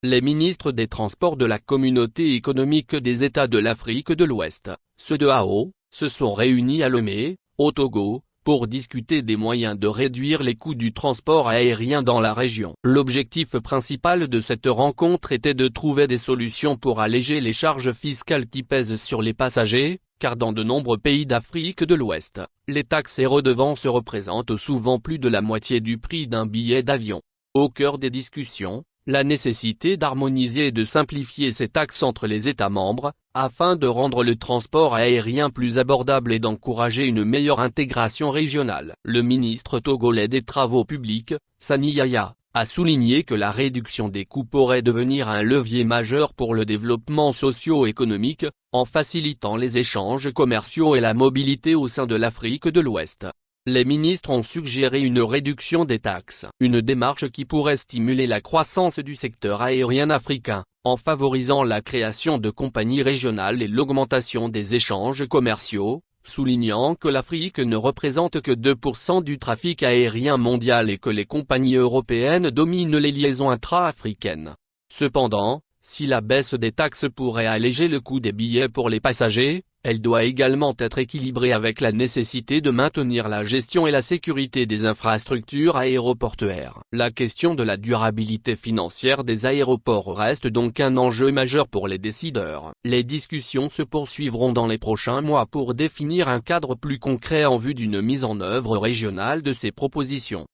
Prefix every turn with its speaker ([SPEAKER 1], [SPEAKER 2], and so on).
[SPEAKER 1] Les ministres des Transports de la Communauté économique des États de l'Afrique de l'Ouest, CEDEAO, se sont réunis à Lomé, au Togo, pour discuter des moyens de réduire les coûts du transport aérien dans la région. L'objectif principal de cette rencontre était de trouver des solutions pour alléger les charges fiscales qui pèsent sur les passagers, car dans de nombreux pays d'Afrique de l'Ouest, les taxes et redevances représentent souvent plus de la moitié du prix d'un billet d'avion. Au cœur des discussions, la nécessité d'harmoniser et de simplifier ces taxes entre les États membres, afin de rendre le transport aérien plus abordable et d'encourager une meilleure intégration régionale. Le ministre togolais des Travaux publics, Sani Yaya, a souligné que la réduction des coûts pourrait devenir un levier majeur pour le développement socio-économique, en facilitant les échanges commerciaux et la mobilité au sein de l'Afrique de l'Ouest. Les ministres ont suggéré une réduction des taxes, une démarche qui pourrait stimuler la croissance du secteur aérien africain, en favorisant la création de compagnies régionales et l'augmentation des échanges commerciaux, soulignant que l'Afrique ne représente que 2% du trafic aérien mondial et que les compagnies européennes dominent les liaisons intra-africaines. Cependant, si la baisse des taxes pourrait alléger le coût des billets pour les passagers, elle doit également être équilibrée avec la nécessité de maintenir la gestion et la sécurité des infrastructures aéroportuaires. La question de la durabilité financière des aéroports reste donc un enjeu majeur pour les décideurs. Les discussions se poursuivront dans les prochains mois pour définir un cadre plus concret en vue d'une mise en œuvre régionale de ces propositions.